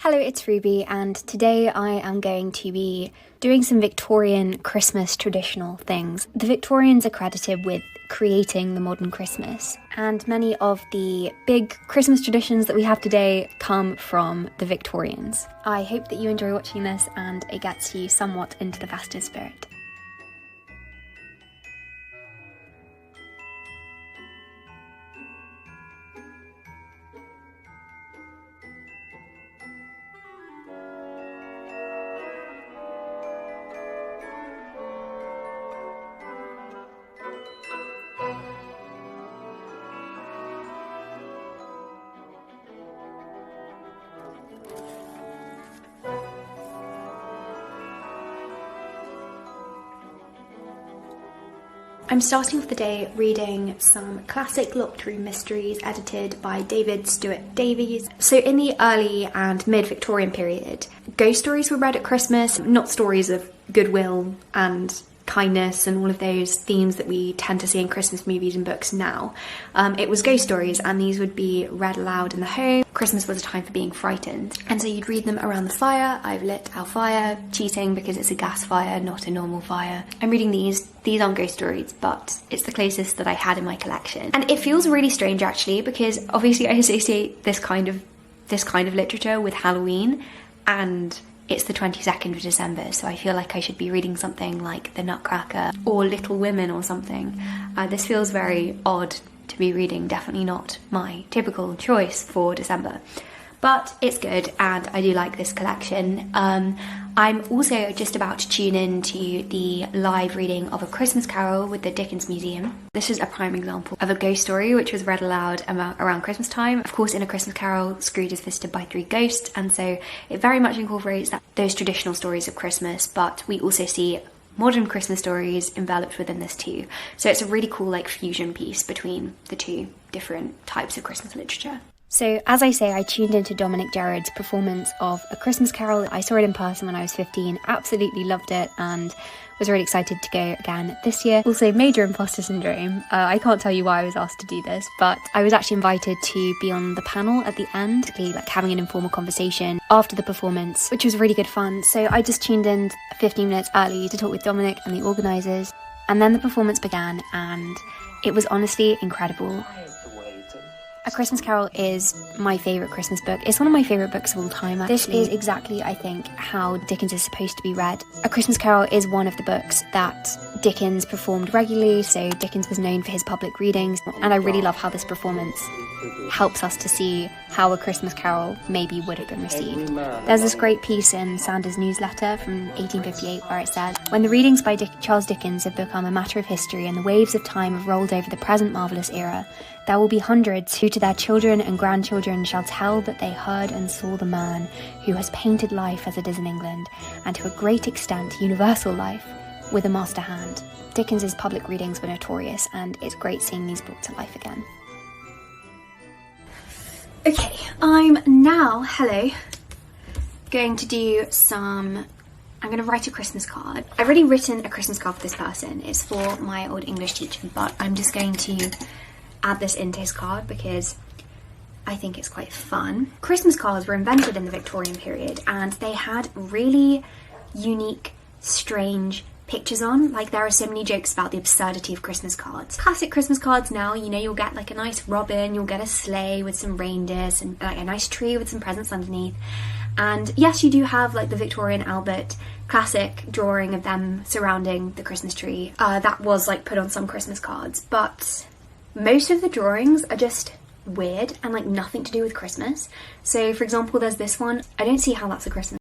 Hello, it's Ruby, and today I am going to be doing some Victorian Christmas traditional things. The Victorians are credited with creating the modern Christmas, and many of the big Christmas traditions that we have today come from the Victorians. I hope that you enjoy watching this and it gets you somewhat into the festive spirit. I'm starting off the day reading some classic locked room mysteries edited by David Stuart Davies. So in the early and mid-Victorian period, ghost stories were read at Christmas, not stories of goodwill and kindness and all of those themes that we tend to see in Christmas movies and books now. It was ghost stories, and these would be read aloud in the home. Christmas was a time for being frightened, and so you'd read them around the fire. I've lit our fire, cheating because it's a gas fire, not a normal fire. I'm reading these aren't ghost stories, but it's the closest that I had in my collection. And it feels really strange actually, because obviously I associate this kind of literature with Halloween, and it's the 22nd of December, so I feel like I should be reading something like The Nutcracker or Little Women or something. This feels very odd to be reading, definitely not my typical choice for December. But it's good, and I do like this collection. I'm also just about to tune in to the live reading of A Christmas Carol with the Dickens Museum. This is a prime example of a ghost story which was read aloud around Christmas time. Of course, in A Christmas Carol, Scrooge is visited by 3 ghosts, and so it very much incorporates those traditional stories of Christmas, but we also see modern Christmas stories enveloped within this too. So it's a really cool fusion piece between the two different types of Christmas literature. So, as I say, I tuned into Dominic Gerard's performance of A Christmas Carol. I saw it in person when I was 15, absolutely loved it, and was really excited to go again this year. Also, major imposter syndrome. I can't tell you why I was asked to do this, but I was actually invited to be on the panel at the end, having an informal conversation after the performance, which was really good fun. So I just tuned in 15 minutes early to talk with Dominic and the organisers, and then the performance began, and it was honestly incredible. A Christmas Carol is my favourite Christmas book. It's one of my favourite books of all time, actually. This is exactly, I think, how Dickens is supposed to be read. A Christmas Carol is one of the books that Dickens performed regularly, so Dickens was known for his public readings, and I really love how this performance helps us to see how A Christmas Carol maybe would have been received. There's this great piece in Sanders' newsletter from 1858 where it says, "When the readings by Charles Dickens have become a matter of history and the waves of time have rolled over the present marvellous era, there will be hundreds who to their children and grandchildren shall tell that they heard and saw the man who has painted life as it is in England, and to a great extent universal life, with a master hand." Dickens's public readings were notorious, and it's great seeing these brought to life again. Okay, I'm now, going to write a Christmas card. I've already written a Christmas card for this person. It's for my old English teacher, but I'm just going to add this into his card because I think it's quite fun. Christmas cards were invented in the Victorian period, and they had really unique, strange pictures on. There are so many jokes about the absurdity of Christmas cards. Classic Christmas cards now, you'll get a nice robin, you'll get a sleigh with some reindeers and a nice tree with some presents underneath. And yes, you do have the Victorian Albert classic drawing of them surrounding the Christmas tree. That was put on some Christmas cards, but most of the drawings are just weird and nothing to do with Christmas. So for example, there's this one. I don't see how that's a Christmas